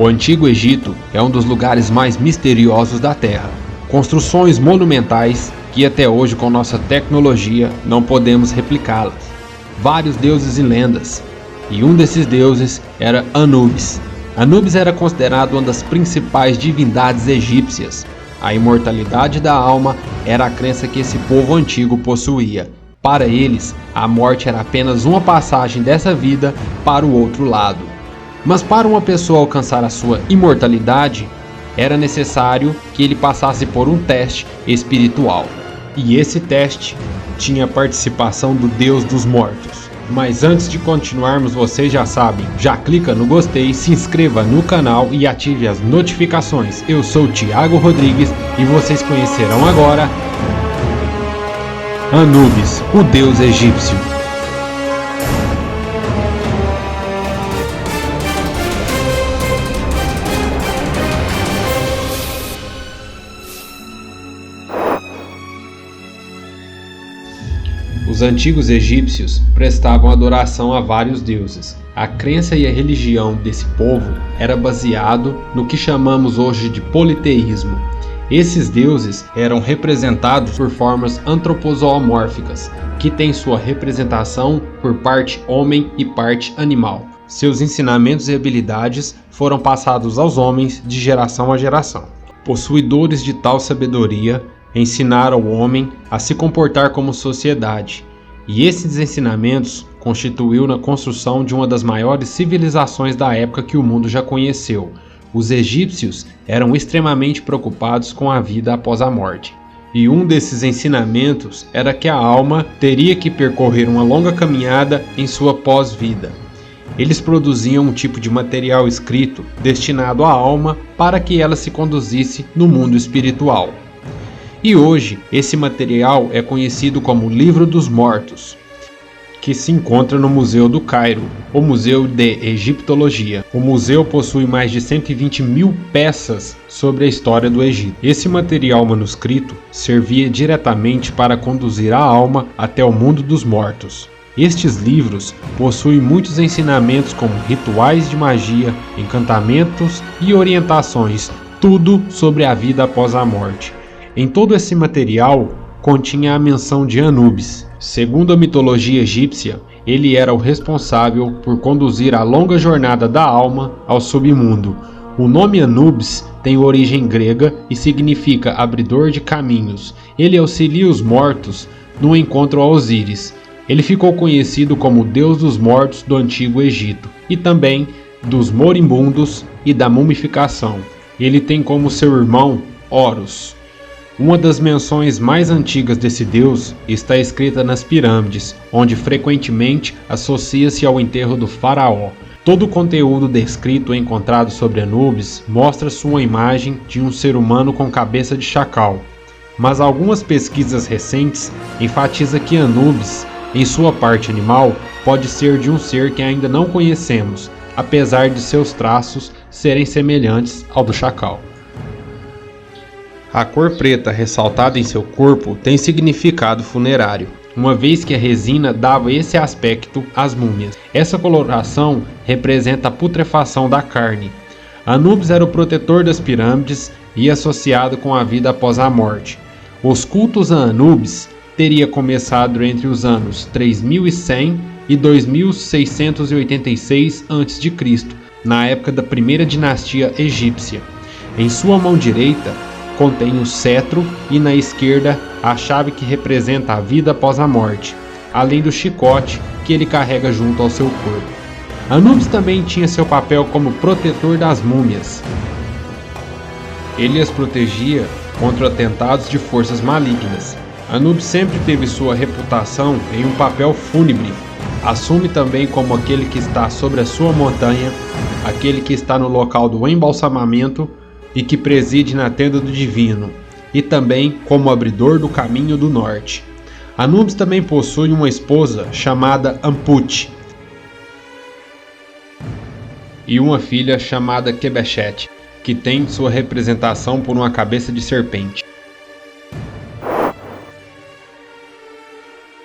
O Antigo Egito é um dos lugares mais misteriosos da Terra. Construções monumentais que até hoje, com nossa tecnologia, não podemos replicá-las. Vários deuses e lendas, e um desses deuses era Anubis. Anubis era considerado uma das principais divindades egípcias. A imortalidade da alma era a crença que esse povo antigo possuía. Para eles, a morte era apenas uma passagem dessa vida para o outro lado. Mas para uma pessoa alcançar a sua imortalidade, era necessário que ele passasse por um teste espiritual. E esse teste tinha a participação do Deus dos mortos. Mas antes de continuarmos, vocês já sabem, já clica no gostei, se inscreva no canal e ative as notificações. Eu sou Thiago Rodrigues e vocês conhecerão agora Anubis, o deus egípcio. Os antigos egípcios prestavam adoração a vários deuses. A crença e a religião desse povo era baseado no que chamamos hoje de politeísmo. Esses deuses eram representados por formas antropozoomórficas, que têm sua representação por parte homem e parte animal. Seus ensinamentos e habilidades foram passados aos homens de geração a geração. Possuidores de tal sabedoria, ensinaram o homem a se comportar como sociedade, e esses ensinamentos constituiu na construção de uma das maiores civilizações da época que o mundo já conheceu. Os egípcios eram extremamente preocupados com a vida após a morte, e um desses ensinamentos era que a alma teria que percorrer uma longa caminhada em sua pós-vida. Eles produziam um tipo de material escrito destinado à alma para que ela se conduzisse no mundo espiritual. E hoje, esse material é conhecido como Livro dos Mortos, que se encontra no Museu do Cairo, o Museu de Egiptologia. O museu possui mais de 120 mil peças sobre a história do Egito. Esse material manuscrito servia diretamente para conduzir a alma até o mundo dos mortos. Estes livros possuem muitos ensinamentos como rituais de magia, encantamentos e orientações, tudo sobre a vida após a morte. Em todo esse material continha a menção de Anubis. Segundo a mitologia egípcia, ele era o responsável por conduzir a longa jornada da alma ao submundo. O nome Anubis tem origem grega e significa abridor de caminhos. Ele auxilia os mortos no encontro a Osíris. Ele ficou conhecido como o deus dos mortos do Antigo Egito e também dos moribundos e da mumificação. Ele tem como seu irmão Horus. Uma das menções mais antigas desse deus está escrita nas pirâmides, onde frequentemente associa-se ao enterro do faraó. Todo o conteúdo descrito e encontrado sobre Anubis mostra sua imagem de um ser humano com cabeça de chacal. Mas algumas pesquisas recentes enfatizam que Anubis, em sua parte animal, pode ser de um ser que ainda não conhecemos, apesar de seus traços serem semelhantes ao do chacal. A cor preta ressaltada em seu corpo tem significado funerário, uma vez que a resina dava esse aspecto às múmias. Essa coloração representa a putrefação da carne. Anubis era o protetor das pirâmides e associado com a vida após a morte. Os cultos a Anubis teria começado entre os anos 3100 e 2686 a.C., na época da primeira dinastia egípcia. Em sua mão direita contém o cetro e na esquerda a chave que representa a vida após a morte, além do chicote que ele carrega junto ao seu corpo. Anubis também tinha seu papel como protetor das múmias. Ele as protegia contra atentados de forças malignas. Anubis sempre teve sua reputação em um papel fúnebre. Assume também como aquele que está sobre a sua montanha, aquele que está no local do embalsamamento e que preside na tenda do divino, e também como abridor do caminho do norte. Anubis também possui uma esposa chamada Amput e uma filha chamada Quebechet, que tem sua representação por uma cabeça de serpente.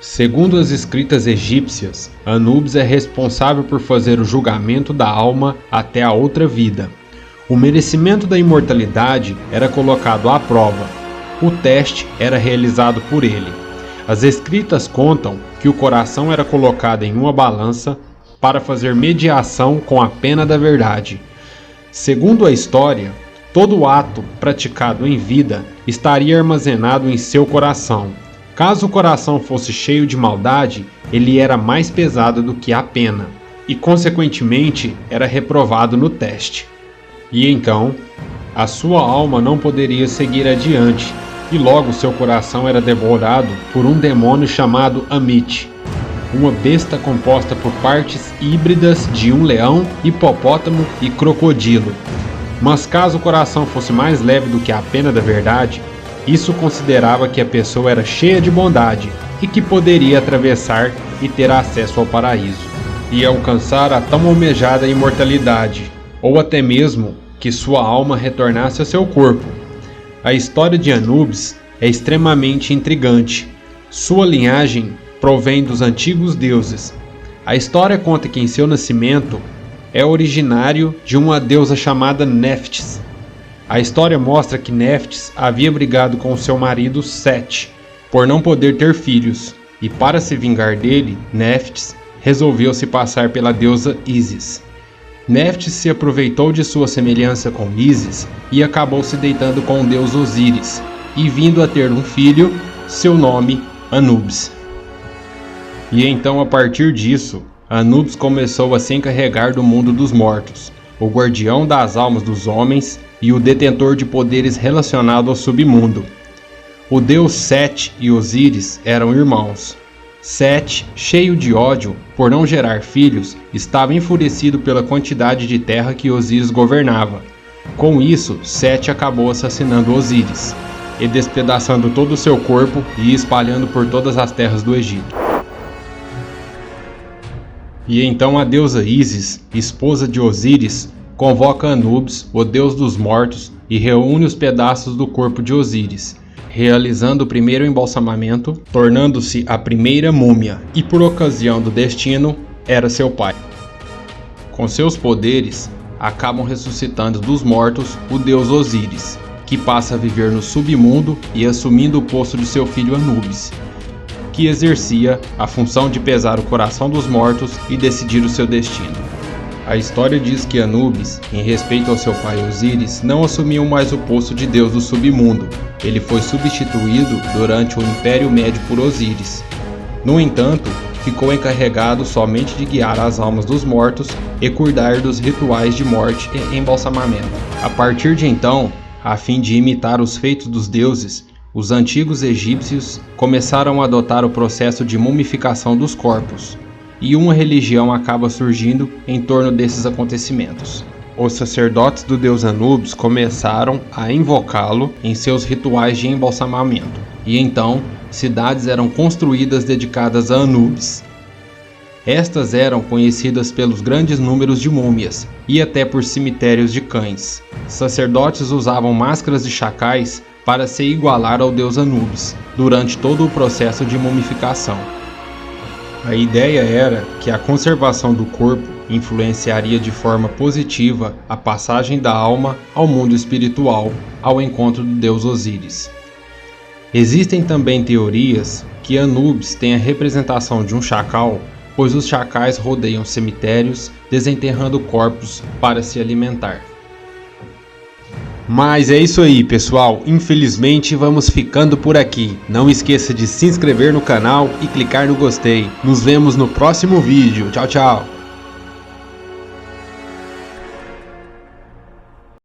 Segundo as escritas egípcias, Anubis é responsável por fazer o julgamento da alma até a outra vida. O merecimento da imortalidade era colocado à prova. O teste era realizado por ele. As escritas contam que o coração era colocado em uma balança para fazer mediação com a pena da verdade. Segundo a história, todo ato praticado em vida estaria armazenado em seu coração. Caso o coração fosse cheio de maldade, ele era mais pesado do que a pena, e consequentemente era reprovado no teste. E então, a sua alma não poderia seguir adiante, e logo seu coração era devorado por um demônio chamado Amit, uma besta composta por partes híbridas de um leão, hipopótamo e crocodilo. Mas caso o coração fosse mais leve do que a pena da verdade, isso considerava que a pessoa era cheia de bondade e que poderia atravessar e ter acesso ao paraíso, e alcançar a tão almejada imortalidade, ou até mesmo que sua alma retornasse ao seu corpo. A história de Anubis é extremamente intrigante. Sua linhagem provém dos antigos deuses. A história conta que em seu nascimento é originário de uma deusa chamada Néftis. A história mostra que Néftis havia brigado com seu marido Sete por não poder ter filhos, e para se vingar dele, Néftis resolveu se passar pela deusa Ísis. Néftis se aproveitou de sua semelhança com Ísis e acabou se deitando com o deus Osíris, e vindo a ter um filho, seu nome Anubis. E então, a partir disso, Anubis começou a se encarregar do mundo dos mortos, o guardião das almas dos homens e o detentor de poderes relacionados ao submundo. O deus Sete e Osíris eram irmãos. Sete, cheio de ódio por não gerar filhos, estava enfurecido pela quantidade de terra que Osíris governava. Com isso, Sete acabou assassinando Osíris, e despedaçando todo o seu corpo e espalhando por todas as terras do Egito. E então a deusa Ísis, esposa de Osíris, convoca Anubis, o deus dos mortos, e reúne os pedaços do corpo de Osíris, realizando o primeiro embalsamamento, tornando-se a primeira múmia, e por ocasião do destino, era seu pai. Com seus poderes, acabam ressuscitando dos mortos o deus Osíris, que passa a viver no submundo e assumindo o posto de seu filho Anubis, que exercia a função de pesar o coração dos mortos e decidir o seu destino. A história diz que Anubis, em respeito ao seu pai Osíris, não assumiu mais o posto de deus do submundo. Ele foi substituído durante o Império Médio por Osíris. No entanto, ficou encarregado somente de guiar as almas dos mortos e cuidar dos rituais de morte e embalsamamento. A partir de então, a fim de imitar os feitos dos deuses, os antigos egípcios começaram a adotar o processo de mumificação dos corpos, e uma religião acaba surgindo em torno desses acontecimentos. Os sacerdotes do deus Anubis começaram a invocá-lo em seus rituais de embalsamamento, e então cidades eram construídas dedicadas a Anubis. Estas eram conhecidas pelos grandes números de múmias e até por cemitérios de cães. Sacerdotes usavam máscaras de chacais para se igualar ao deus Anubis durante todo o processo de mumificação. A ideia era que a conservação do corpo influenciaria de forma positiva a passagem da alma ao mundo espiritual, ao encontro do deus Osíris. Existem também teorias que Anubis tem a representação de um chacal, pois os chacais rodeiam cemitérios, desenterrando corpos para se alimentar. Mas é isso aí, pessoal. Infelizmente vamos ficando por aqui. Não esqueça de se inscrever no canal e clicar no gostei. Nos vemos no próximo vídeo. Tchau, tchau.